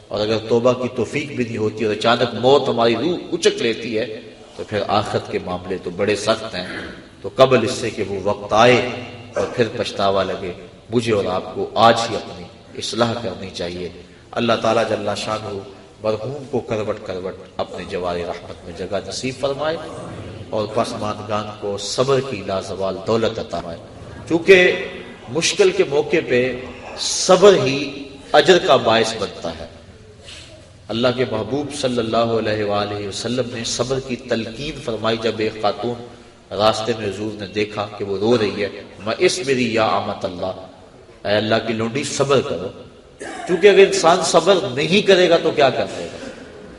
اور اگر توبہ کی توفیق بھی نہیں ہوتی اور اچانک موت ہماری روح اچک لیتی ہے، تو پھر آخرت کے معاملے تو بڑے سخت ہیں۔ تو قبل اس سے کہ وہ وقت آئے اور پھر پچھتاوا لگے، مجھے اور آپ کو آج ہی اپنی اصلاح کرنی چاہیے۔ اللہ تعالیٰ جل شانہ مرحوم کو کروٹ کروٹ اپنے جوار رحمت میں جگہ نصیب فرمائے، اور پسماندگان کو صبر کی لازوال دولت عطا فرمائے، چونکہ مشکل کے موقع پہ صبر ہی اجر کا باعث بنتا ہے۔ اللہ کے محبوب صلی اللہ علیہ وآلہ وسلم نے صبر کی تلقین فرمائی جب ایک خاتون راستے میں حضور نے دیکھا کہ وہ رو رہی ہے، میں اس میری یا امت اللہ، اے اللہ کی لونڈی صبر کرو، کیونکہ اگر انسان صبر نہیں کرے گا تو کیا کر لے گا؟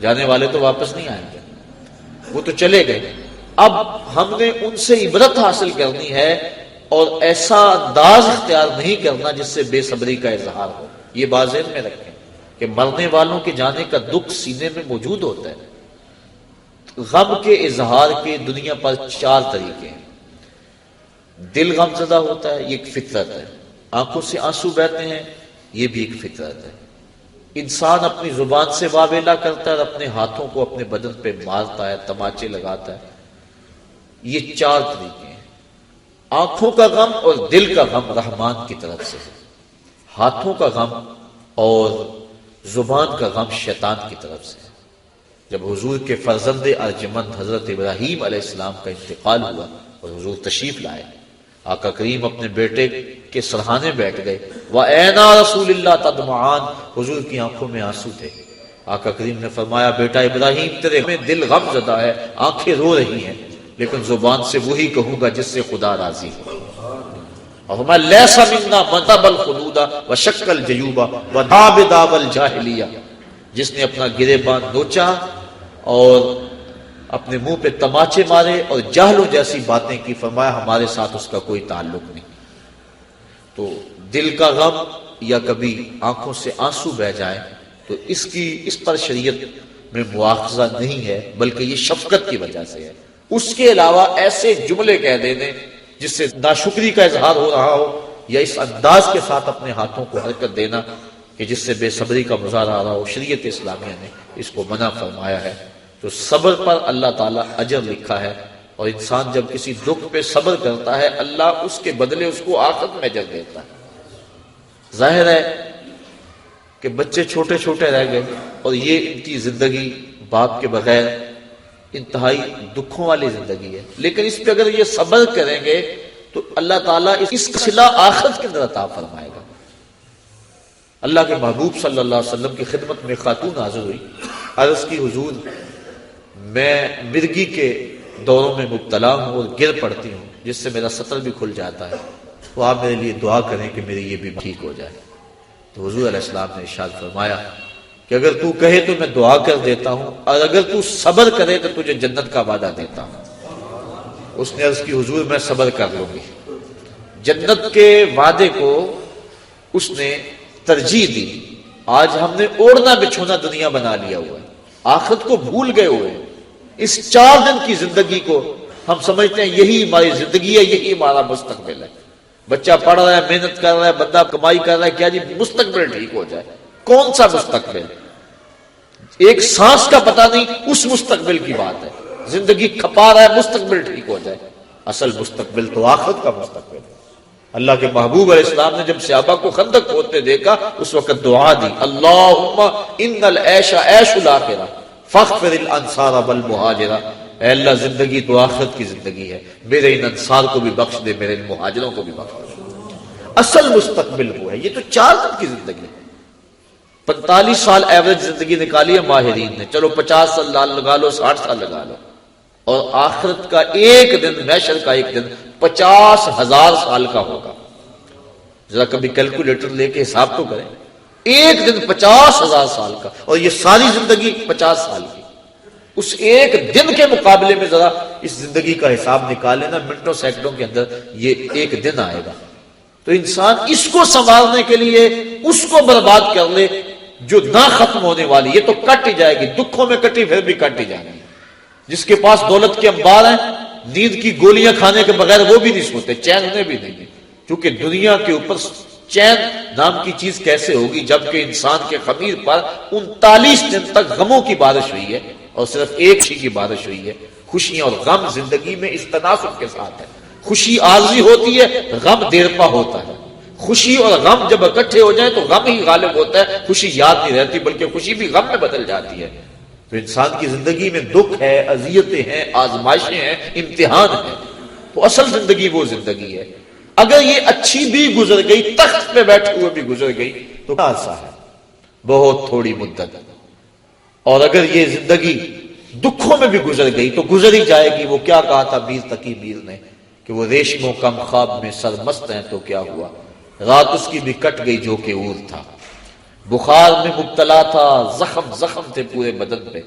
جانے والے تو واپس نہیں آئیں گے، وہ تو چلے گئے۔ اب ہم نے ان سے عبرت حاصل کرنی ہے اور ایسا انداز اختیار نہیں کرنا جس سے بے صبری کا اظہار ہو۔ یہ بات ذہن میں رکھیں کہ مرنے والوں کے جانے کا دکھ سینے میں موجود ہوتا ہے۔ غم کے اظہار کے دنیا پر 4 طریقے ہیں۔ دل غم زدہ ہوتا ہے، یہ ایک فطرت ہے۔ آنکھوں سے آنسو بہتے ہیں، یہ بھی ایک فطرت ہے۔ انسان اپنی زبان سے واویلا کرتا ہے اور اپنے ہاتھوں کو اپنے بدن پہ مارتا ہے، تماچے لگاتا ہے۔ یہ 4 طریقے ہیں۔ آنکھوں کا غم اور دل کا غم رحمان کی طرف سے، ہاتھوں کا غم اور زبان کا غم شیطان کی طرف سے۔ جب حضور کے فرزند ارجمند حضرت ابراہیم علیہ السلام کا انتقال ہوا اور حضور تشریف لائے، آقا کریم اپنے بیٹے کے سرہانے بیٹھ گئے، وَأَيْنَا رَسُولِ اللَّهِ تَدْمَعَانِ، حضور کی آنکھوں میں آنسو تھے۔ آقا کریم نے فرمایا بیٹا ابراہیم تیرے میں دل غم زدہ ہے، آنکھیں رو رہی ہیں، لیکن زبان سے وہی کہوں گا جس سے خدا راضی ہو۔ اور فرمایا لیسا منا من طب الخدود وشق الجیوب ودعا بدعوی الجاہلیہ، جس نے اپنا گریبان نوچا اور اپنے منہ پہ تماچے مارے اور جہلوں جیسی باتیں کی، فرمایا ہمارے ساتھ اس کا کوئی تعلق نہیں۔ تو دل کا غم یا کبھی آنکھوں سے آنسو بہ جائیں تو اس پر شریعت میں مواخذہ نہیں ہے، بلکہ یہ شفقت کی وجہ سے ہے۔ اس کے علاوہ ایسے جملے کہہ دینے جس سے ناشکری کا اظہار ہو رہا ہو، یا اس انداز کے ساتھ اپنے ہاتھوں کو حرکت دینا کہ جس سے بے صبری کا مظاہرہ آ رہا ہو، شریعت اسلامیہ نے اس کو منع فرمایا ہے۔ تو صبر پر اللہ تعالیٰ اجر لکھا ہے، اور انسان جب کسی دکھ پہ صبر کرتا ہے اللہ اس کے بدلے اس کو آخرت میں اجر دیتا ہے۔ ظاہر ہے کہ بچے چھوٹے چھوٹے رہ گئے اور یہ ان کی زندگی باپ کے بغیر انتہائی دکھوں والی زندگی ہے، لیکن اس پہ اگر یہ صبر کریں گے تو اللہ تعالیٰ اس کا صلہ آخرت کے اندر عطا فرمائے گا۔ اللہ کے محبوب صلی اللہ علیہ وسلم کی خدمت میں خاتون حاضر ہوئی، عرض کی حضور میں مرگی کے دوروں میں مبتلا ہوں اور گر پڑتی ہوں جس سے میرا سطر بھی کھل جاتا ہے، تو آپ میرے لیے دعا کریں کہ میری یہ بھی ٹھیک ہو جائے۔ تو حضور علیہ السلام نے ارشاد فرمایا کہ اگر تو کہے تو میں دعا کر دیتا ہوں، اور اگر تو صبر کرے تو تجھے جنت کا وعدہ دیتا ہوں۔ اس نے عرض کی حضور میں صبر کر لوں گی۔ جنت کے وعدے کو اس نے ترجیح دی۔ آج ہم نے اوڑھنا بچھونا دنیا بنا لیا ہوا ہے، آخرت کو بھول گئے ہوئے ہیں۔ اس 4 دن کی زندگی کو ہم سمجھتے ہیں یہی ہماری زندگی ہے، یہی ہمارا مستقبل ہے۔ بچہ پڑھ رہا ہے، محنت کر رہا ہے، بندہ کمائی کر رہا ہے، کیا جی مستقبل ٹھیک ہو جائے؟ کون سا مستقبل؟ ایک سانس کا پتہ نہیں، اس مستقبل کی بات ہے۔ زندگی کھپا رہا ہے، مستقبل ٹھیک ہو جائے۔ اصل مستقبل تو آخرت کا مستقبل ہے۔ اللہ کے محبوب علیہ السلام نے جب صحابہ کو خندق کھودتے دیکھا اس وقت دعا دی، اللہم ان العیش عیش الاخرہ فاغفر الانصار والمہاجرہ، اے اللہ زندگی تو آخرت کی زندگی ہے، میرے ان انصار کو بھی بخش دے، میرے ان مہاجروں کو بھی بخش دے۔ اصل مستقبل وہ ہے۔ یہ تو 4 دن کی زندگی ہے۔ 45 سال ایوریج زندگی نکالی ہے ماہرین نے، چلو 50 سال لگا لو، 60 سال لگا لو، اور آخرت کا ایک دن، محشر کا ایک دن 50,000 سال کا ہوگا۔ ذرا کبھی کیلکولیٹر لے کے حساب تو کریں، ایک دن 50,000 سال کا، اور یہ ساری زندگی 50 سال کی۔ اس ایک دن کے مقابلے میں ذرا اس زندگی کا حساب نکال لینا، منٹوں سیکنڈوں کے اندر یہ ایک دن آئے گا۔ تو انسان اس کو سنوارنے کے لیے اس کو برباد کر لے جو نہ ختم ہونے والی، یہ تو کٹ ہی جائے گی، دکھوں میں کٹی پھر بھی کٹ ہی جائے گی۔ جس کے پاس دولت کے انبار ہیں، نیند کی گولیاں کھانے کے بغیر وہ بھی نہیں سوتے، چین انہیں بھی نہیں ہے، کیونکہ دنیا کے اوپر چین نام کی چیز کیسے ہوگی جبکہ انسان کے خمیر پر 39 دن تک غموں کی بارش ہوئی ہے اور صرف ایک ہی کی بارش ہوئی ہے۔ خوشیاں اور غم زندگی میں اس تناسب کے ساتھ ہے۔ خوشی عارضی ہوتی ہے، غم دیر پا ہوتا ہے۔ خوشی اور غم جب اکٹھے ہو جائیں تو غم ہی غالب ہوتا ہے، خوشی یاد نہیں رہتی بلکہ خوشی بھی غم میں بدل جاتی ہے۔ تو انسان کی زندگی میں دکھ ہے، اذیتیں ہیں، آزمائشیں ہیں، امتحان ہیں، تو اصل زندگی وہ زندگی ہے۔ اگر یہ اچھی بھی گزر گئی، تخت پہ بیٹھے ہوئے بھی گزر گئی تو کیا عرصہ ہے؟ بہت تھوڑی مدت۔ اور اگر یہ زندگی دکھوں میں بھی گزر گئی تو گزر ہی جائے گی۔ وہ کیا کہا تھا میر تقی میر نے کہ وہ ریشموں کم خواب میں سرمست ہیں تو کیا ہوا، رات اس کی بھی کٹ گئی جو کہ اور تھا۔ بخار میں مبتلا تھا، زخم تھے پورے بدن پہ،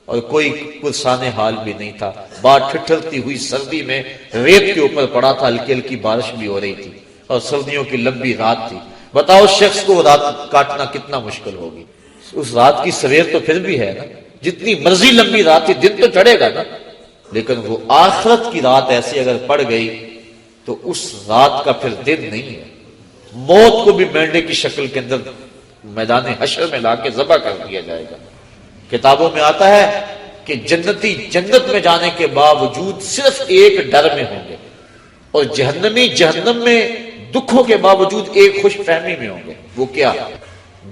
اور کوئی پرسان حال بھی نہیں تھا۔ بات ٹھٹھرتی ہوئی سردی میں ریت کے اوپر پڑا تھا، ہلکی ہلکی بارش بھی ہو رہی تھی اور سردیوں کی لمبی رات تھی۔ بتاؤ شخص کو رات کاٹنا کتنا مشکل ہوگی۔ اس رات کی سویر تو پھر بھی ہے نا، جتنی مرضی لمبی رات تھی، دن تو چڑھے گا نا، لیکن وہ آخرت کی رات ایسی اگر پڑ گئی تو اس رات کا پھر دن نہیں ہے۔ موت کو بھی مینڈے کی شکل کے اندر میدان حشر میں لا کے ذبح کر دیا جائے گا۔ کتابوں میں آتا ہے کہ جنتی جنت میں جانے کے باوجود صرف ایک ڈر میں ہوں گے، اور جہنمی جہنم میں دکھوں کے باوجود ایک خوش فہمی میں ہوں گے۔ وہ کیا؟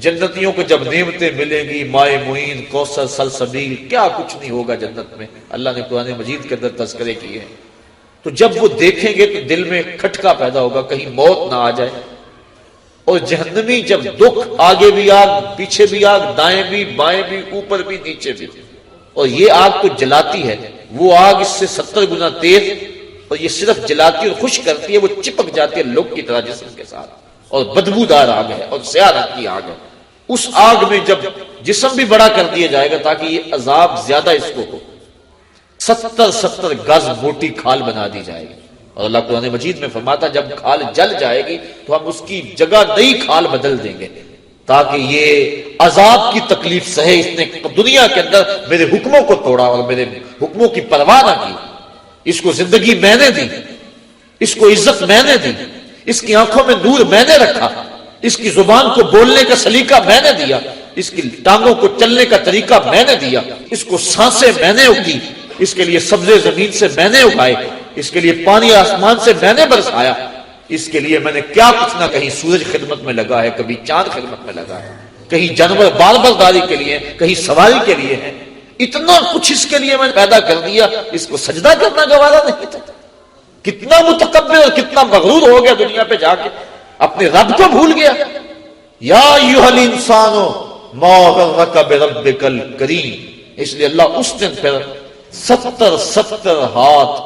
جنتیوں کو جب نعمتیں ملیں گی، مائے معین، کوثر، سلسبیل، کیا کچھ نہیں ہوگا جنت میں، اللہ نے قرآن مجید کے اندر تذکرے کیے ہیں۔ تو جب وہ دیکھیں گے تو دل میں کھٹکا پیدا ہوگا کہیں موت نہ آ جائے۔ اور جہنمی جب دکھ، آگے بھی آگ، پیچھے بھی آگ، دائیں بھی بائیں بھی، اوپر بھی نیچے بھی، اور یہ آگ تو جلاتی ہے، وہ آگ اس سے 70 گنا تیز، اور یہ صرف جلاتی اور خشک کرتی ہے، وہ چپک جاتی ہے لوگ کی طرح جسم کے ساتھ، اور بدبودار آگ ہے اور سیاہ رنگ کی آگ ہے۔ اس آگ میں جب جسم بھی بڑا کر دیا جائے گا تاکہ یہ عذاب زیادہ اس کو ہو، 70 گز موٹی کھال بنا دی جائے گی، اور اللہ قرآن مجید میں فرماتا جب کھال جل جائے گی تو ہم اس کی جگہ نئی کھال بدل دیں گے تاکہ یہ عذاب کی تکلیف سہے۔ اس نے دنیا کے اندر میرے حکموں کو توڑا اور میرے حکموں کی پرواہ نہ کی، اس کو زندگی میں نے دی، اس کو عزت میں نے دی، اس کی آنکھوں میں نور میں نے رکھا، اس کی زبان کو بولنے کا سلیقہ میں نے دیا، اس کی ٹانگوں کو چلنے کا طریقہ میں نے دیا، اس کو سانسیں میں نے اگی، اس کے لیے سبزے زمین سے میں نے اگائے، اس کے لیے پانی آسمان سے میں نے برسایا، اس کے لیے میں نے کیا کچھ نہ، کہیں سورج خدمت میں لگا ہے، کبھی چاند خدمت میں لگا ہے، کہیں جانور بال برداری کے لیے، کہیں سواری کے لیے ہے۔ اتنا کچھ اس کے لیے میں نے پیدا کر دیا، اس کو سجدہ کرنا گوارا نہیں تھا۔ کتنا متکبر اور کتنا مغرور ہو گیا دنیا پہ جا کے، اپنے رب کو بھول گیا۔ یا ایھا الانسان ما غرک بربک الکریم، اس لیے اللہ اس دن پھر 70 ہاتھ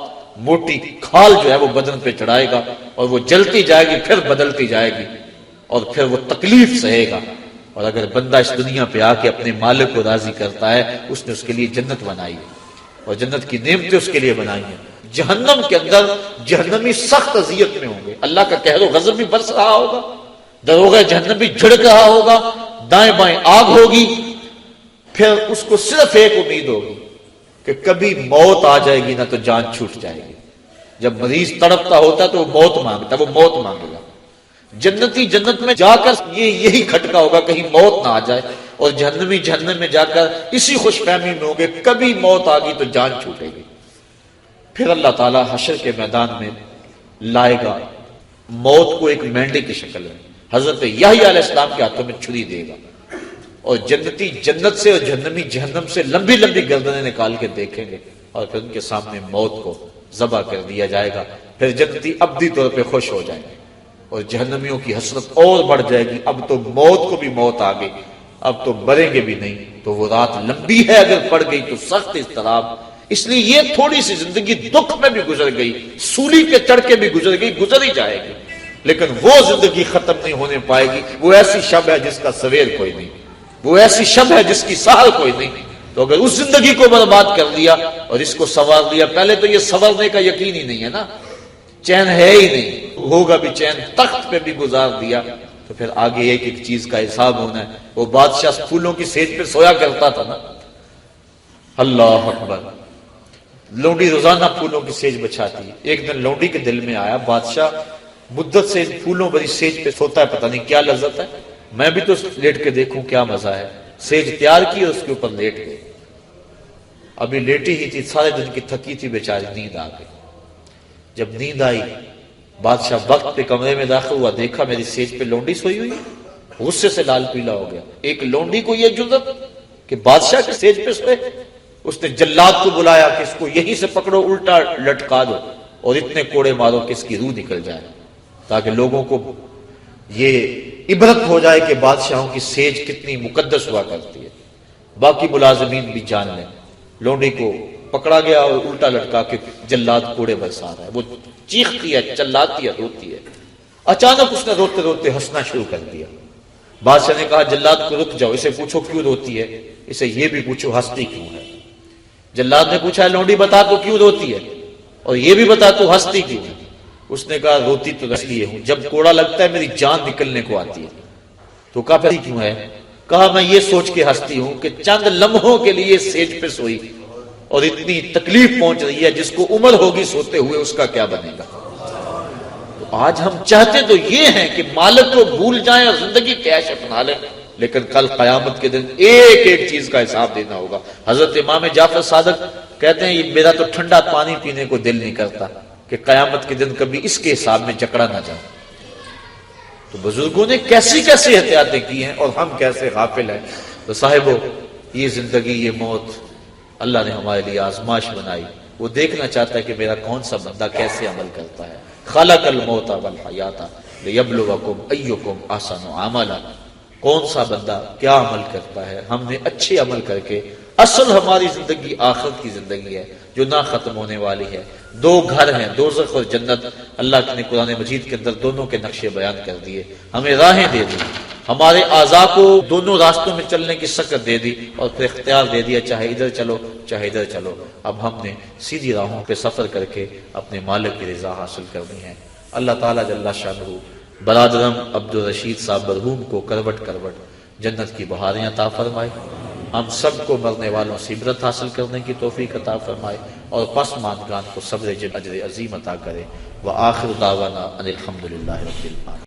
موٹی کھال جو ہے وہ بدن پہ چڑھائے گا، اور وہ جلتی جائے گی، پھر بدلتی جائے گی، اور پھر وہ تکلیف سہے گا۔ اور اگر بندہ اس دنیا پہ آ کے اپنے مالک کو راضی کرتا ہے، اس نے اس کے لیے جنت بنائی ہے، اور جنت کی نعمتیں اس کے لیے بنائی ہیں۔ جہنم کے اندر جہنمی سخت اذیت میں ہوں گے، اللہ کا قہر و غضب بھی برس رہا ہوگا، دروغہ جہنم بھی جھڑک رہا ہوگا، دائیں بائیں آگ ہوگی۔ پھر اس کو صرف ایک امید ہوگی کہ کبھی موت آ جائے گی نہ تو جان چھوٹ جائے گی۔ جب مریض تڑپتا ہوتا ہے تو وہ موت مانگتا ہے، وہ موت مانگے گا۔ جنتی جنت میں جا کر یہی کھٹکا ہوگا کہیں موت نہ آ جائے، اور جہنمی جہنم میں جا کر اسی خوش فہمی میں ہوگے کبھی موت آ گئی تو جان چھوٹے گی۔ پھر اللہ تعالیٰ حشر کے میدان میں لائے گا موت کو ایک مینڈے کی شکل میں، حضرت یحییٰ علیہ السلام کے ہاتھوں میں چھری دے گا، اور جنتی جنت سے اور جہنمی جہنم سے لمبی لمبی گردنیں نکال کے دیکھیں گے، اور پھر ان کے سامنے موت کو ذبح کر دیا جائے گا۔ پھر جنتی ابدی طور پہ خوش ہو جائیں گے، اور جہنمیوں کی حسرت اور بڑھ جائے گی، اب تو موت کو بھی موت آ گئی، اب تو مریں گے بھی نہیں۔ تو وہ رات لمبی ہے، اگر پڑ گئی تو سخت اضطراب، اس لیے یہ تھوڑی سی زندگی دکھ میں بھی گزر گئی، سولی پہ چڑھ کے بھی گزر گئی، گزر ہی جائے گی، لیکن وہ زندگی ختم نہیں ہونے پائے گی۔ وہ ایسی شب ہے جس کا سویر کوئی نہیں، وہ ایسی شب ہے جس کی سحر کوئی نہیں۔ تو اگر اس زندگی کو برباد کر دیا اور اس کو سنوار دیا، پہلے تو یہ سنورنے کا یقین ہی نہیں ہے نا، چین ہے ہی نہیں، ہوگا بھی چین، تخت پہ بھی گزار دیا، تو پھر آگے ایک ایک چیز کا حساب ہونا ہے۔ وہ بادشاہ پھولوں کی سیج پہ سویا کرتا تھا نا، اللہ اکبر، لونڈی روزانہ پھولوں کی سیج بچھاتی ہے۔ ایک دن لونڈی کے دل میں آیا، بادشاہ مدت سے ان پھولوں بڑی سیج پہ سوتا ہے، پتہ نہیں کیا لذت ہے، میں بھی تو لیٹ کے دیکھوں کیا مزہ ہے۔ سیج تیار کی اور اس کے اوپر لیٹ گئے، ابھی لیٹی ہی تھی، سارے دن کی تھکی تھی بیچاری، نیند آ گئی۔ جب نیند آئی، بادشاہ وقت پہ کمرے میں داخل ہوا، دیکھا میری سیج پہ لونڈی سوئی ہوئی ہے، غصے سے لال پیلا ہو گیا۔ ایک لونڈی کو یہ جرأت کہ بادشاہ کے سیج پہ سوئے۔ اس نے جلاد کو بلایا کہ اس کو یہیں سے پکڑو، الٹا لٹکا دو، اور اتنے کوڑے مارو کہ اس کی روح نکل جائے، تاکہ لوگوں کو یہ عبرت ہو جائے کہ بادشاہوں کی سیج کتنی مقدس ہوا کرتی ہے، باقی ملازمین بھی جان لیں۔ لونڈی کو پکڑا گیا اور الٹا لٹکا کے جلاد کوڑے برسا رہا ہے، وہ چیختی ہے، چلاتی ہے، روتی ہے۔ اچانک اس نے روتے روتے ہنسنا شروع کر دیا۔ بادشاہ نے کہا جلاد کو رک جاؤ، اسے پوچھو کیوں روتی ہے، اسے یہ بھی پوچھو ہنستی کیوں ہے۔ جلاد نے پوچھا لونڈی بتا تو کیوں روتی ہے، اور یہ بھی بتا تو ہنستی کیوں ہے۔ اس نے کہا روتی تو اس لیے ہوں، جب کوڑا لگتا ہے میری جان نکلنے کو آتی ہے۔ تو کہا پھر کیوں ہے؟ کہا میں یہ سوچ کے ہنستی ہوں کہ چند لمحوں کے لیے سیج پہ سوئی اور اتنی تکلیف پہنچ رہی ہے، جس کو عمر ہوگی سوتے ہوئے اس کا کیا بنے گا۔ تو آج ہم چاہتے تو یہ ہیں کہ مالک کو بھول جائیں اور زندگی کیش اپنا لیں، لیکن کل قیامت کے دن ایک ایک چیز کا حساب دینا ہوگا۔ حضرت امام جعفر صادق کہتے ہیں یہ میرا تو ٹھنڈا پانی پینے کو دل نہیں کرتا کہ قیامت کے دن کبھی اس کے حساب میں جکڑا نہ جاؤں۔ تو بزرگوں نے کیسی کیسی احتیاطیں کی ہیں اور ہم کیسے غافل ہیں۔ تو صاحبو، یہ زندگی، یہ موت اللہ نے ہمارے لیے آزمائش بنائی، وہ دیکھنا چاہتا ہے کہ میرا کون سا بندہ کیسے عمل کرتا ہے۔ خلق الموت والحیات لیبلوکم ایکم احسن عملا، کون سا بندہ کیا عمل کرتا ہے۔ ہم نے اچھے عمل کر کے، اصل ہماری زندگی آخرت کی زندگی ہے جو نہ ختم ہونے والی ہے۔ دو گھر ہیں، دوزخ اور جنت، اللہ نے قرآن مجید کے اندر دونوں کے نقشے بیان کر دیے، ہمیں راہیں دے دی، ہمارے اعضاء کو دونوں راستوں میں چلنے کی سکت دے دی، اور پھر اختیار دے دیا چاہے ادھر چلو چاہے ادھر چلو۔ اب ہم نے سیدھی راہوں پہ سفر کر کے اپنے مالک کی رضا حاصل کرنی ہے۔ اللہ تعالیٰ جل شانہ برادرم عبدالرشید صاحب مرحوم کو کروٹ کروٹ جنت کی بہاریں عطا فرمائے، ہم سب کو مرنے والوں سے عبرت حاصل کرنے کی توفیق عطا فرمائے، اور پسماندگان کو صبر اجر عظیم عطا کرے۔ وآخر دعوانا ان الحمدللہ رب العالمین۔